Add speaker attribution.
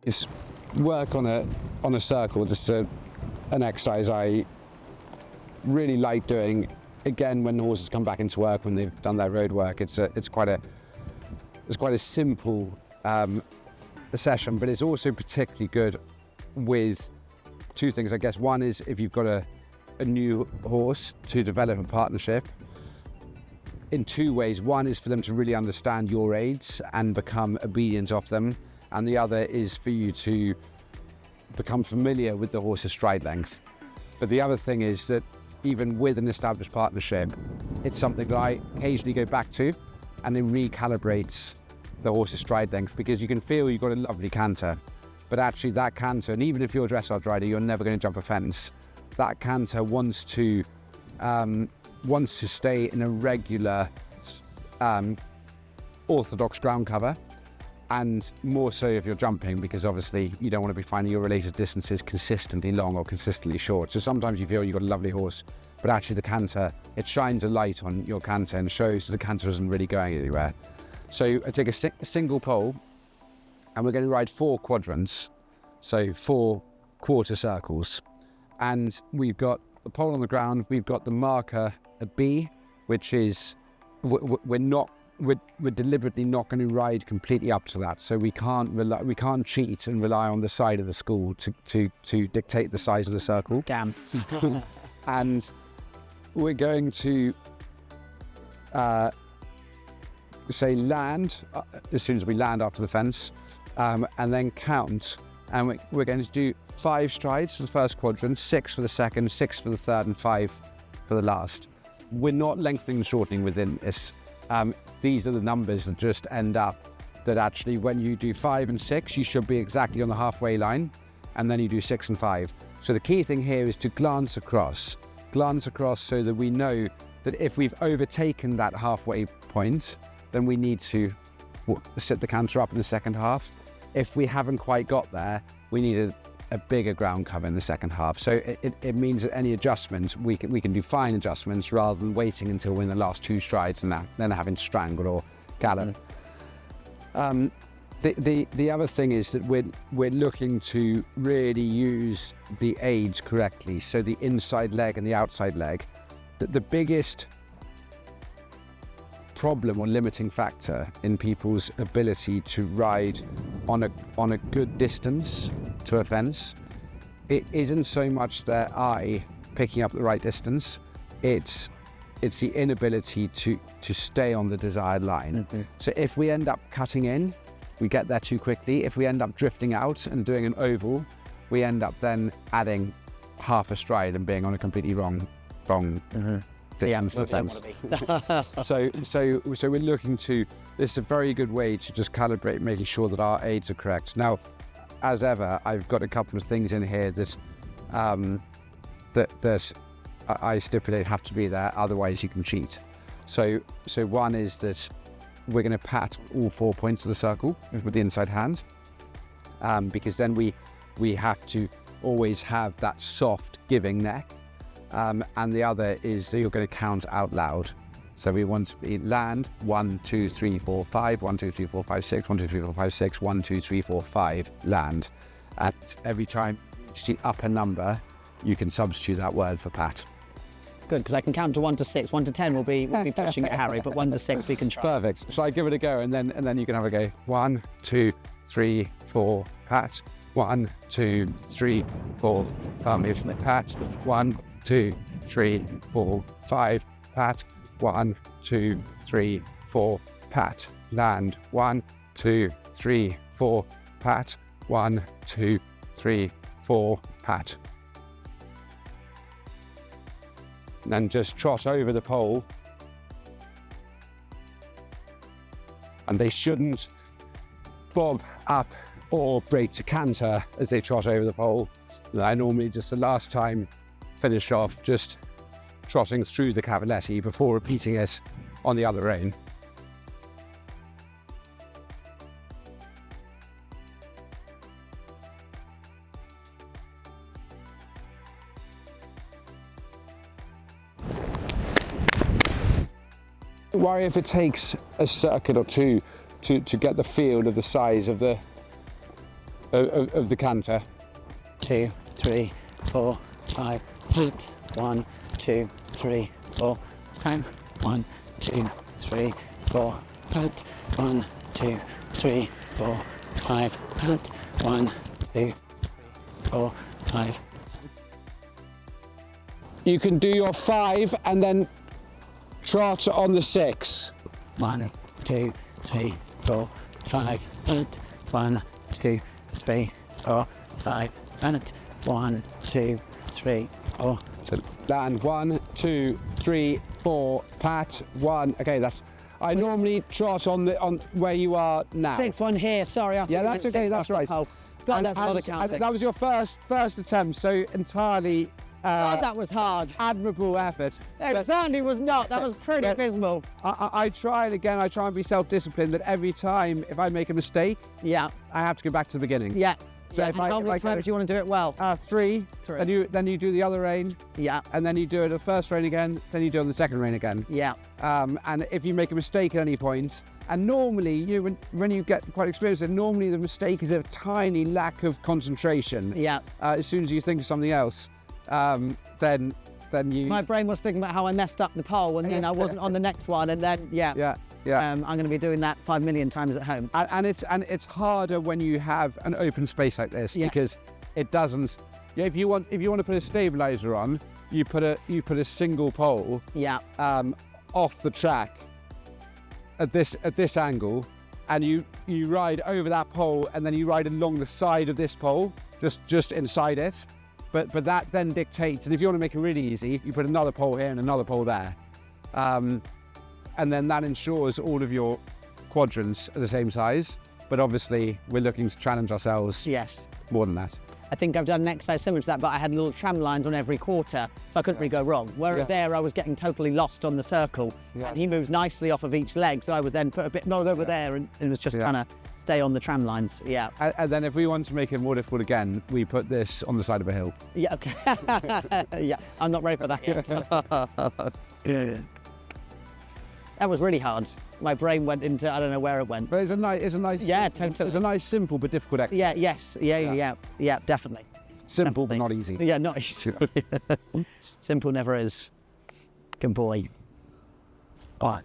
Speaker 1: is work on a circle. Just an exercise I really like doing. Again, when the horses come back into work, when they've done their road work, it's quite a simple session, but it's also particularly good with two things, I guess. One is if you've got a new horse to develop a partnership in two ways. One is for them to really understand your aids and become obedient of them, and the other is for you to become familiar with the horse's stride length. But the other thing is that even with an established partnership, it's something that I occasionally go back to, and it recalibrates the horse's stride length, because you can feel you've got a lovely canter, but actually that canter, and even if you're a dressage rider, you're never going to jump a fence. That canter wants to stay in a regular orthodox ground cover, and more so if you're jumping, because obviously you don't want to be finding your related distances consistently long or consistently short. So sometimes you feel you've got a lovely horse, but actually the canter, it shines a light on your canter and shows that the canter isn't really going anywhere. So I take a single pole, and we're going to ride 4 quadrants, so 4 quarter circles. And we've got the pole on the ground, we've got the marker at B, which is, we're deliberately not going to ride completely up to that. So we can't cheat and rely on the side of the school to dictate the size of the circle.
Speaker 2: Damn.
Speaker 1: And we're going to say land as soon as we land after the fence, and then count. And we're going to do 5 strides for the first quadrant, 6 for the second, 6 for the third, and 5 for the last. We're not lengthening and shortening within this. These are the numbers that just end up that actually when you do 5 and 6, you should be exactly on the halfway line, and then you do 6 and 5. So the key thing here is to glance across so that we know that if we've overtaken that halfway point, then we need to sit the canter up in the second half. If we haven't quite got there, we need a bigger ground cover in the second half. So it means that any adjustments, we can do fine adjustments rather than waiting until we're in the last 2 strides and then having to strangle or gallop. The other thing is that we're looking to really use the aids correctly. So the inside leg and the outside leg. The biggest problem or limiting factor in people's ability to ride on a good distance to a fence, it isn't so much their eye picking up the right distance, it's the inability to stay on the desired line. So if we end up cutting in, we get there too quickly. If we end up drifting out and doing an oval, we end up then adding half a stride and being on a completely wrong distance to the fence. So we're looking to, this is a very good way to just calibrate, making sure that our aids are correct. Now, as ever, I've got a couple of things in here that I stipulate have to be there, otherwise you can cheat. So one is that we're going to pat all 4 points of the circle with the inside hand, because then we have to always have that soft giving neck. And the other is that you're going to count out loud. So we want to be land 1, 2, 3, 4, 5, 1, 2, 3, 4, 5, 6, 1, 2, 3, 4, 5, 6, 1, 2, 3, 4, 5, land. And every time you reach the upper number, you can substitute that word for pat.
Speaker 2: Good, because I can count to 1 to 6. 1 to 10 we'll be pushing it, Harry, but 1 to 6 we can try.
Speaker 1: Perfect. So I give it a go, and then you can have a go. 1, 2, 3, 4, pat. 1, 2, 3, 4, pat. 1, 2, 3, 4, 5, pat. 1, 2, 3, 4, pat. Land. 1, 2, 3, 4, pat. 1, 2, 3, 4, pat. And then just trot over the pole. And they shouldn't bob up or break to canter as they trot over the pole. And I normally just the last time finish off just trotting through the cavaletti before repeating it on the other rein. Don't worry if it takes a circuit or two to get the feel of the size of the of the canter.
Speaker 2: 2, 3, 4, 5, pat. 1, 2, 3, 4, time. 1, 2, 3, 4, pat. 1, 2, 3, 4, 5, pat. 1, 2, 3, 4, 5.
Speaker 1: You can do your 5 and then trot on the 6.
Speaker 2: 1, 2, 3, 4, 5, pat. 1, 2, 3, 4, 5, pat. 1, 2, 3, 4.
Speaker 1: So land 1, 2, 3, 4, pat, 1. Okay, that's. I normally trot on where you are now.
Speaker 2: 6, 1 here. Sorry.
Speaker 1: Yeah, that's okay. That's right.
Speaker 2: Oh, God, that's a lot of counting.
Speaker 1: That was your first attempt, so entirely.
Speaker 2: God, that was hard.
Speaker 1: Admirable effort.
Speaker 2: It certainly was not. That was pretty abysmal.
Speaker 1: I try it again. I try and be self-disciplined. That every time, if I make a mistake,
Speaker 2: Yeah.
Speaker 1: I have to go back to the beginning.
Speaker 2: Yeah.
Speaker 1: So
Speaker 2: Yeah.
Speaker 1: if
Speaker 2: How many times do you want to do it well?
Speaker 1: 3, then you do the other rein,
Speaker 2: Yeah.
Speaker 1: and then you do it the first rein again, then you do it on the second rein again.
Speaker 2: Yeah.
Speaker 1: And if you make a mistake at any point, and normally when you get quite experienced, then normally the mistake is a tiny lack of concentration.
Speaker 2: Yeah.
Speaker 1: As soon as you think of something else, then you.
Speaker 2: My brain was thinking about how I messed up the pole, and then I wasn't on the next one, and then
Speaker 1: Yeah.
Speaker 2: I'm going to be doing that 5 million times at home.
Speaker 1: And it's harder when you have an open space like this,
Speaker 2: Yes.
Speaker 1: because it doesn't. Yeah, if you want to put a stabilizer on, you put a single pole
Speaker 2: Yeah.
Speaker 1: off the track at this angle, and you ride over that pole, and then you ride along the side of this pole, just inside it. But that then dictates, and if you want to make it really easy, you put another pole here and another pole there. And then that ensures all of your quadrants are the same size. But obviously, we're looking to challenge ourselves
Speaker 2: Yes.
Speaker 1: more than that.
Speaker 2: I think I've done an exercise similar to that, but I had little tram lines on every quarter, so I couldn't really go wrong. Whereas there, I was getting totally lost on the circle,
Speaker 1: Yeah.
Speaker 2: and he moves nicely off of each leg, so I would then put a bit more over there, and it was just
Speaker 1: Yeah.
Speaker 2: trying to stay on the tram lines. Yeah.
Speaker 1: And then if we want to make it more difficult again, we put this on the side of a hill.
Speaker 2: Yeah. Okay. Yeah. I'm not ready for that yet. Yeah. That was really hard. My brain went into, I don't know where it went.
Speaker 1: But it's a nice.
Speaker 2: Yeah, totally.
Speaker 1: It's a nice, simple but difficult exercise.
Speaker 2: Yeah. Yes. Yeah. Definitely.
Speaker 1: Simple but
Speaker 2: Definitely.
Speaker 1: not easy.
Speaker 2: Yeah. Not easy. Simple never is. Good boy. All right.